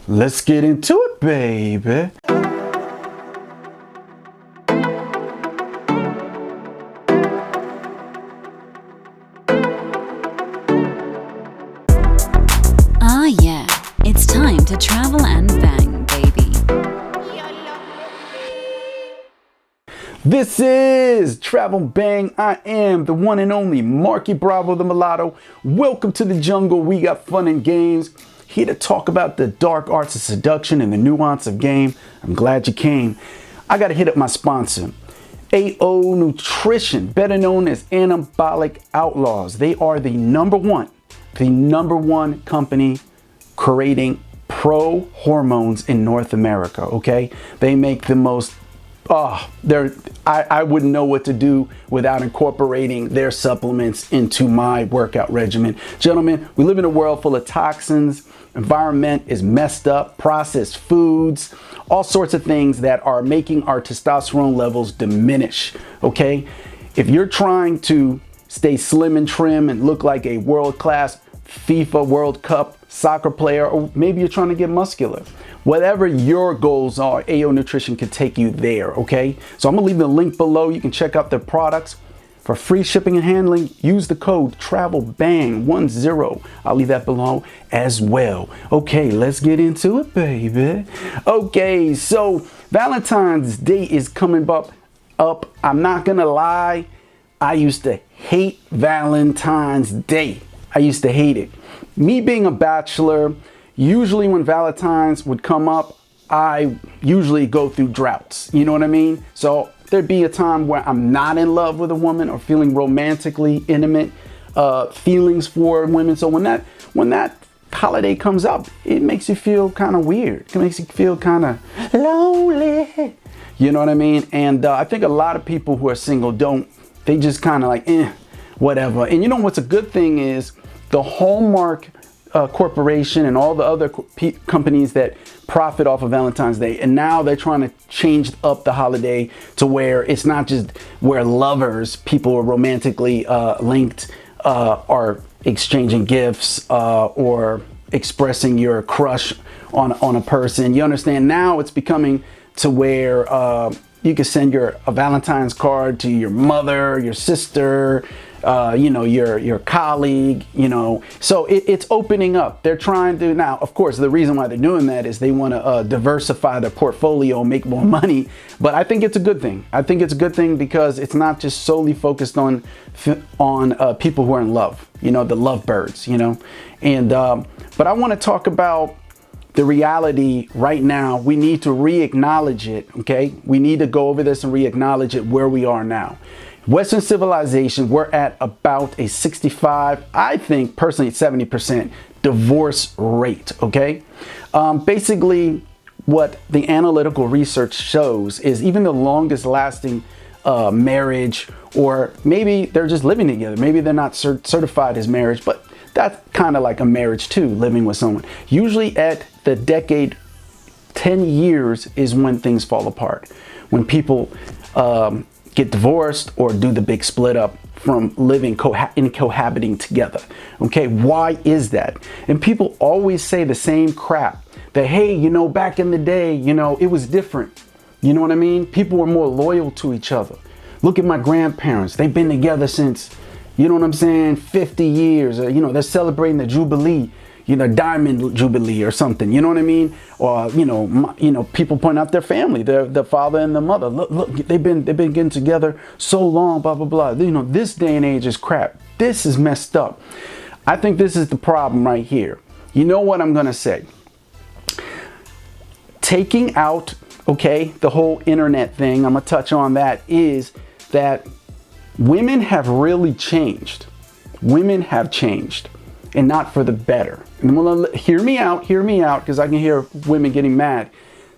Let's get into it, baby. Ah, yeah, it's time to travel and bang, baby. This is Travel Bang. I am the one and only Marky Bravo the Mulatto. Welcome to the jungle. We got fun and games. Here to talk about the dark arts of seduction and the nuance of game. I'm glad you came. I got to hit up my sponsor, AO Nutrition, better known as Anabolic Outlaws. They are the number one company creating pro hormones in North America. Okay, they make the most. I wouldn't know what to do without incorporating their supplements into my workout regimen. Gentlemen, we live in a world full of toxins. Environment is messed up, processed foods, all sorts of things that are making our testosterone levels diminish. Okay, if you're trying to stay slim and trim and look like a world-class FIFA World Cup soccer player, or maybe you're trying to get muscular, whatever your goals are, AO Nutrition can take you there, okay? So I'm gonna leave the link below. You can check out their products. For free shipping and handling, use the code TRAVELBANG10. I'll leave that below as well. Okay, let's get into it, baby. Okay, so Valentine's Day is coming up. I'm not gonna lie, I used to hate Valentine's Day. I used to hate it. Me being a bachelor, usually when Valentine's would come up, I usually go through droughts. You know what I mean? So there'd be a time where I'm not in love with a woman or feeling romantically intimate feelings for women. So when that holiday comes up, it makes you feel kind of weird. It makes you feel kind of lonely. You know what I mean? And I think a lot of people who are single don't. They just kind of like, whatever. And you know what's a good thing is the Hallmark Corporation and all the other companies that profit off of Valentine's Day, and now they're trying to change up the holiday to where it's not just where lovers, people are romantically linked, are exchanging gifts or expressing your crush on a person. You understand? Now it's becoming to where you can send a Valentine's card to your mother, your sister, your colleague, so it's opening up. They're trying to now, of course, the reason why they're doing that is they want to diversify their portfolio, make more money. But I think it's a good thing. I think it's a good thing because it's not just solely focused on people who are in love, the lovebirds, and but I want to talk about the reality right now. We need to re-acknowledge it. Okay, we need to go over this and re-acknowledge it where we are now. Western civilization, we're at about a 65, I think personally 70% divorce rate, okay? Basically, what the analytical research shows is even the longest lasting marriage, or maybe they're just living together, maybe they're not certified as marriage, but that's kind of like a marriage too, living with someone. Usually at the decade, 10 years is when things fall apart. When people get divorced or do the big split up from living cohabiting together. Okay, why is that? And people always say the same crap that, hey, back in the day, it was different. You know what I mean? People were more loyal to each other. Look at my grandparents. They've been together since, 50 years. They're celebrating the Jubilee. Diamond Jubilee or something, you know what I mean? Or, people point out their family, the father and the mother. Look, they've been getting together so long, blah, blah, blah. This day and age is crap. This is messed up. I think this is the problem right here. You know what I'm going to say? Taking out, the whole internet thing, I'm going to touch on that, is that women have really changed. Women have changed. And not for the better. And hear me out, because I can hear women getting mad.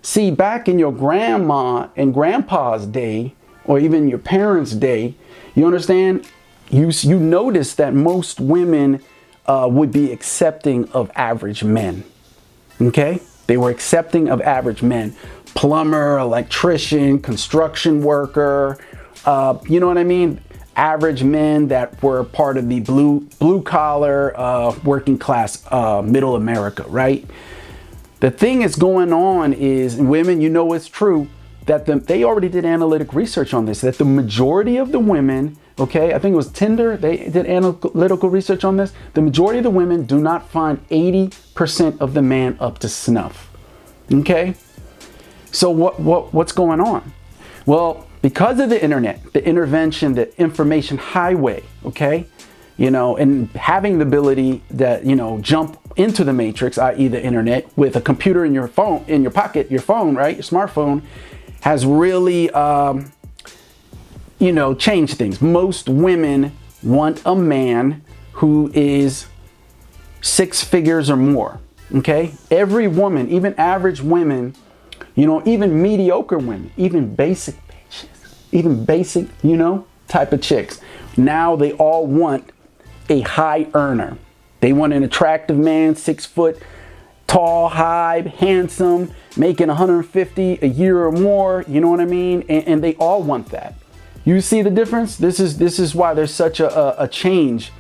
See, back in your grandma and grandpa's day, or even your parents' day, you understand? You notice that most women would be accepting of average men. Okay? They were accepting of average men. Plumber, electrician, construction worker, you know what I mean? Average men that were part of the blue collar working class middle America, right? The thing is going on is, women, you know it's true, that they already did analytic research on this, that the majority of the women, okay, I think it was Tinder, they did analytical research on this, the majority of the women do not find 80% of the man up to snuff, okay? So what's going on? Well, because of the internet, the intervention, the information highway, okay, you know, and having the ability that, you know, jump into the matrix, i.e. the internet, with a computer in your phone, in your pocket, your phone, right, your smartphone, has really, you know, changed things. Most women want a man who is 6 figures or more, okay? Every woman, even average women, you know, even mediocre women, even basic bitches, even basic, you know, type of chicks, now they all want a high earner. They want an attractive man, 6 foot tall, high, handsome, making 150 a year or more, you know what I mean? And they all want that. You see the difference? This is why there's such a change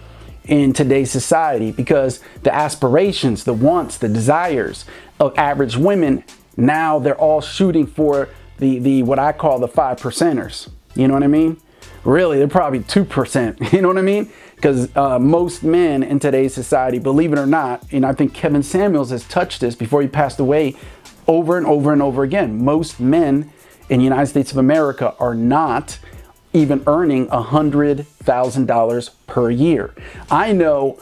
in today's society, because the aspirations, the wants, the desires of average women, now they're all shooting for the what I call the 5%ers. You know what I mean? Really, they're probably 2%. You know what I mean? Because most men in today's society, believe it or not, and I think Kevin Samuels has touched this before he passed away over and over and over again. Most men in the United States of America are not even earning $100,000 per year. I know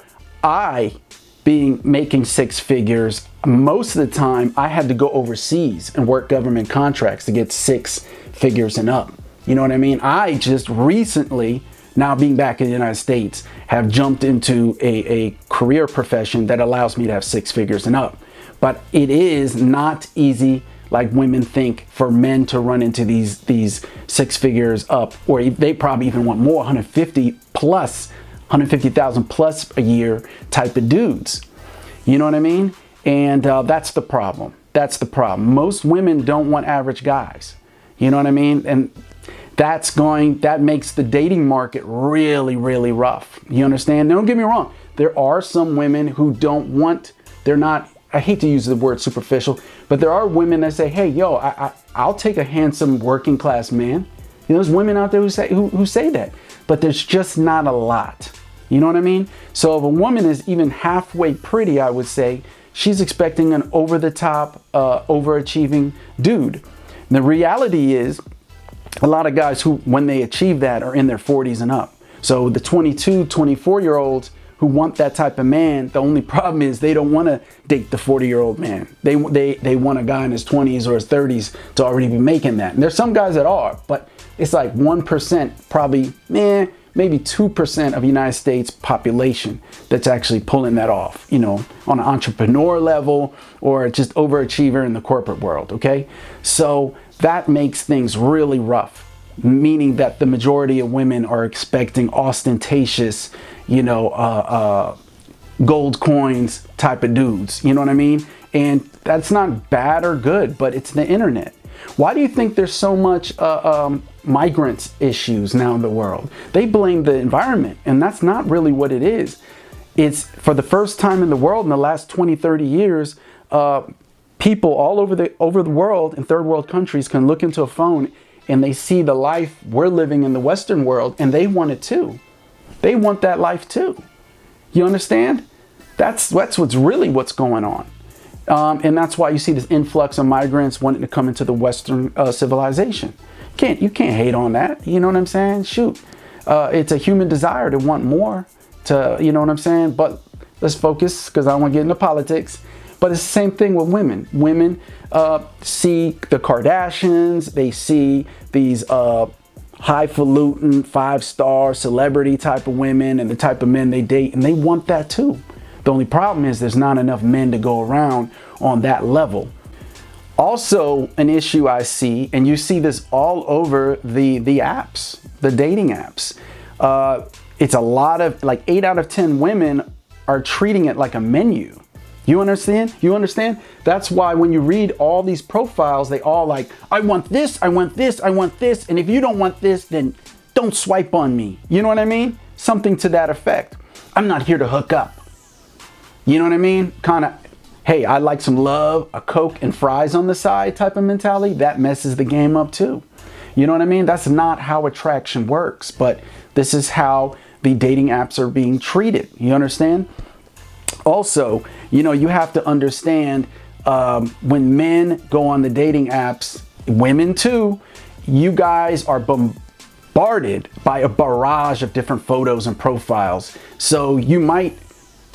making 6 figures, most of the time I had to go overseas and work government contracts to get 6 figures and up. You know what I mean? I just recently, now being back in the United States, have jumped into a career profession that allows me to have 6 figures and up. But it is not easy, like women think, for men to run into these 6 figures up, or they probably even want more, 150,000 plus a year type of dudes. You know what I mean? And that's the problem. That's the problem. Most women don't want average guys. You know what I mean? And that makes the dating market really, really rough. You understand? Now, don't get me wrong. There are some women who don't want, they're not, I hate to use the word superficial, but there are women that say, hey, yo, I'll take a handsome working class man. You know, there's women out there who say that, but there's just not a lot. You know what I mean? So if a woman is even halfway pretty, I would say, she's expecting an over-the-top, overachieving dude. And the reality is, a lot of guys who, when they achieve that, are in their 40s and up. So the 22, 24-year-olds who want that type of man, the only problem is they don't want to date the 40-year-old man. They want a guy in his 20s or his 30s to already be making that. And there's some guys that are, but it's like 1%, probably, maybe 2% of the United States population that's actually pulling that off, you know, on an entrepreneur level or just overachiever in the corporate world, okay? So that makes things really rough, meaning that the majority of women are expecting ostentatious, you know, gold coins type of dudes, you know what I mean? And that's not bad or good, but it's the internet. Why do you think there's so much migrants issues now in the world? They blame the environment, and that's not really what it is. It's for the first time in the world in the last 20, 30 years, people all over the world in third world countries can look into a phone and they see the life we're living in the Western world, and they want it too. They want that life too. You understand? That's what's going on. And that's why you see this influx of migrants wanting to come into the Western civilization. You can't hate on that. You know what I'm saying? Shoot. It's a human desire to want more, you know what I'm saying? But let's focus, because I don't want to get into politics. But it's the same thing with women. Women see the Kardashians. They see these highfalutin, 5-star celebrity type of women and the type of men they date, and they want that too. The only problem is there's not enough men to go around on that level. Also, an issue I see, and you see this all over the apps, the dating apps. It's a lot of, like 8 out of 10 women are treating it like a menu. You understand? You understand? That's why when you read all these profiles, they all like, I want this, I want this, I want this. And if you don't want this, then don't swipe on me. You know what I mean? Something to that effect. I'm not here to hook up. You know what I mean? Kind of hey, I like some love, a Coke and fries on the side type of mentality, that messes the game up too. You know what I mean? That's not how attraction works, but this is how the dating apps are being treated. You understand? Also, you know, you have to understand when men go on the dating apps, women too, you guys are bombarded by a barrage of different photos and profiles. So you might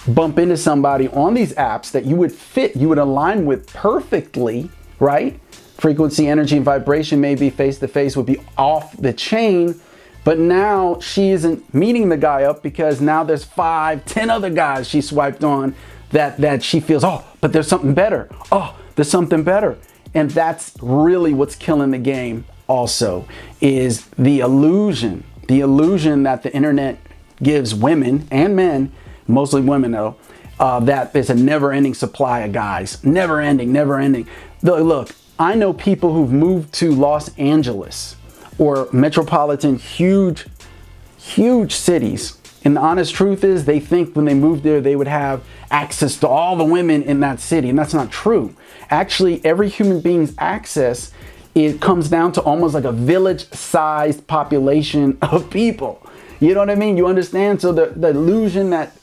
bump into somebody on these apps that you would fit, you would align with perfectly, right? Frequency, energy, and vibration maybe face to face would be off the chain. But now she isn't meeting the guy up because now there's 5, 10 other guys she swiped on that she feels, oh, but there's something better. Oh, there's something better. And that's really what's killing the game also, is the illusion that the internet gives women and men, mostly women though, that there's a never-ending supply of guys. Never ending. Look, I know people who've moved to Los Angeles or metropolitan, huge cities. And the honest truth is they think when they moved there, they would have access to all the women in that city. And that's not true. Actually, every human being's access, it comes down to almost like a village-sized population of people. You know what I mean? You understand? So the illusion that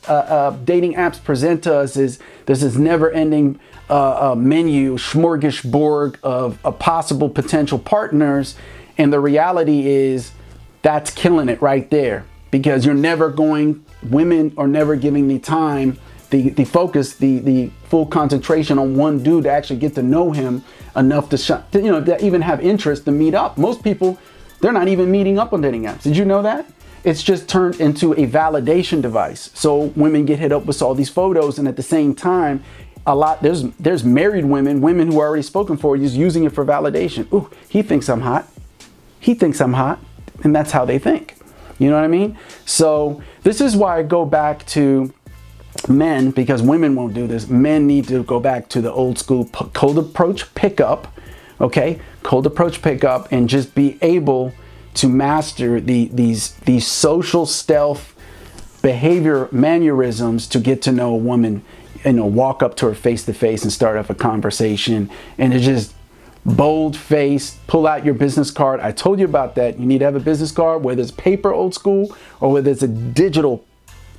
dating apps present to us is there's this never-ending menu, smorgasbord of possible potential partners. And the reality is that's killing it right there, because women are never giving the time, the focus, the full concentration on one dude to actually get to know him enough to even have interest to meet up. Most people, they're not even meeting up on dating apps. Did you know that? It's just turned into a validation device. So women get hit up with all these photos, and at the same time, there's married women who are already spoken for, just using it for validation. Ooh, he thinks I'm hot. He thinks I'm hot. And that's how they think. You know what I mean? So this is why I go back to men, because women won't do this. Men need to go back to the old school cold approach pickup. Okay? Cold approach pickup, and just be able to master these social stealth behavior mannerisms to get to know a woman, walk up to her face to face and start up a conversation, and to just bold face, pull out your business card. I told you about that. You need to have a business card, whether it's paper old school or whether it's a digital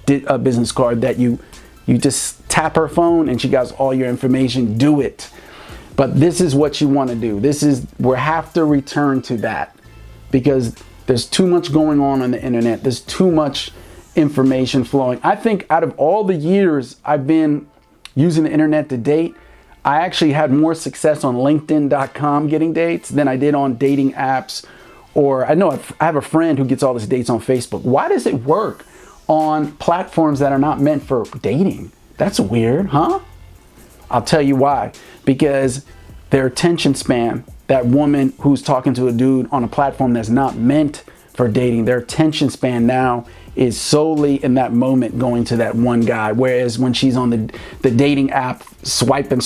business card that you just tap her phone and she got all your information. Do it. But this is what you want to do. We have to return to that, because there's too much going on the internet. There's too much information flowing. I think out of all the years I've been using the internet to date, I actually had more success on LinkedIn.com getting dates than I did on dating apps. Or I know I have a friend who gets all his dates on Facebook. Why does it work on platforms that are not meant for dating? That's weird, huh? I'll tell you why. Because their attention span, that woman who's talking to a dude on a platform that's not meant for dating, their attention span now is solely in that moment going to that one guy. Whereas when she's on the dating app, swiping,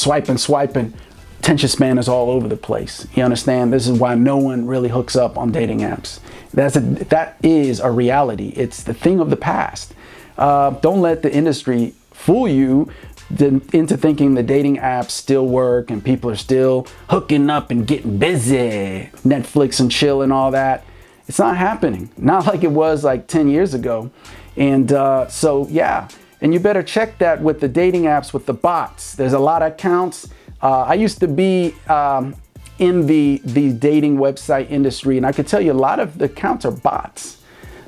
attention span is all over the place. You understand? This is why no one really hooks up on dating apps. That is a reality. It's the thing of the past. Don't let the industry fool you into thinking the dating apps still work and people are still hooking up and getting busy, Netflix and chill and all that. It's not happening. Not like it was like 10 years ago. And so, yeah. And you better check that with the dating apps, with the bots. There's a lot of accounts. I used to be in the dating website industry, and I could tell you a lot of the accounts are bots.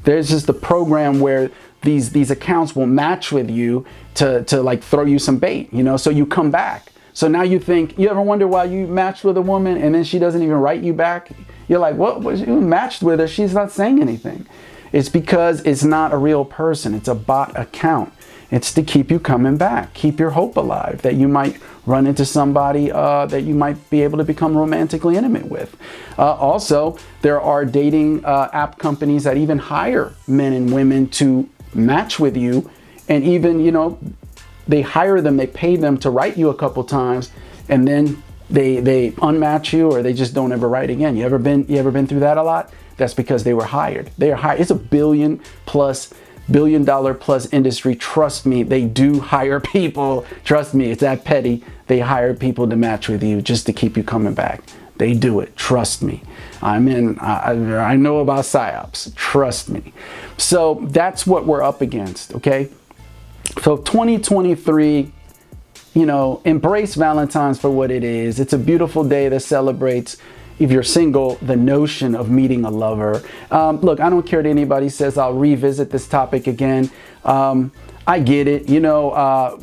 There's just a program where these accounts will match with you to like throw you some bait, so you come back. So now you ever wonder why you matched with a woman and then she doesn't even write you back? You're like, what? You matched with her, she's not saying anything. It's because it's not a real person. It's a bot account. It's to keep you coming back, keep your hope alive that you might run into somebody that you might be able to become romantically intimate with. Also, there are dating app companies that even hire men and women to match with you, and even, they hire them, they pay them to write you a couple times, and then they unmatch you, or they just don't ever write again. You ever been through that a lot? That's because they were hired. They are hired. It's a $1 billion plus industry. Trust me, they do hire people. Trust me, it's that petty. they hire people to match with you just to keep you coming back. They do it. Trust me. I know about psyops. Trust me. So that's what we're up against. Okay. So 2023, you know, embrace Valentine's for what it is. It's a beautiful day that celebrates, if you're single, the notion of meeting a lover. Look, I don't care what anybody says. I'll revisit this topic again. I get it. You know,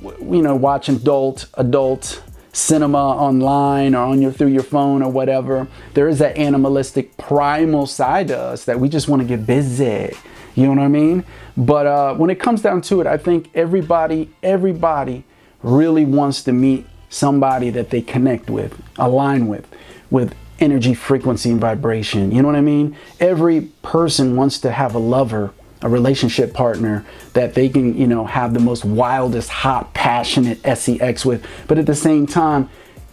watching adult cinema online or through your phone or whatever. There is that animalistic primal side to us that we just want to get busy. You know what I mean? But when it comes down to it, I think everybody really wants to meet somebody that they connect with, align with energy, frequency, and vibration. You know what I mean? Every person wants to have a lover, a relationship partner that they can, you know, have the most wildest, hot, passionate sex with, but at the same time,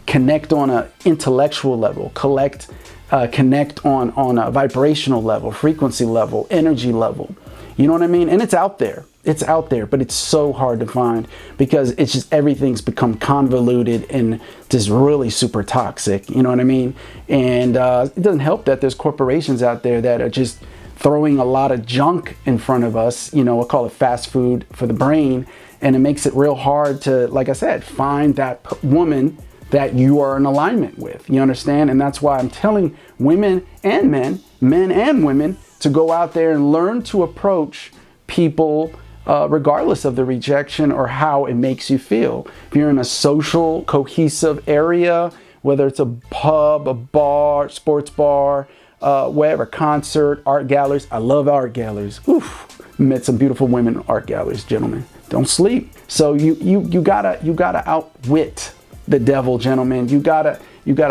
connect on an intellectual level, connect on a vibrational level, frequency level, energy level. You know what I mean? And it's out there. It's out there, but it's so hard to find because it's just everything's become convoluted and just really super toxic. You know what I mean? And it doesn't help that there's corporations out there that are just throwing a lot of junk in front of us. You know, we'll call it fast food for the brain. And it makes it real hard to, like I said, find that woman that you are in alignment with. You understand? And that's why I'm telling women and men and women to go out there and learn to approach people regardless of the rejection or how it makes you feel. If you're in a social, cohesive area, whether it's a pub, a bar, sports bar, whatever, concert, art galleries. I love art galleries. Oof, met some beautiful women in art galleries, gentlemen. Don't sleep. So you gotta outwit the devil, gentlemen. You gotta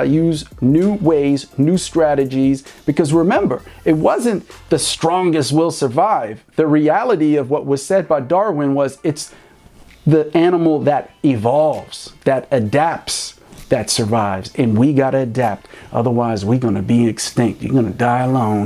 use new ways, new strategies, because remember, it wasn't the strongest will survive. The reality of what was said by Darwin was it's the animal that evolves, that adapts, that survives. And we gotta adapt. Otherwise, we're gonna be extinct. You're gonna die alone.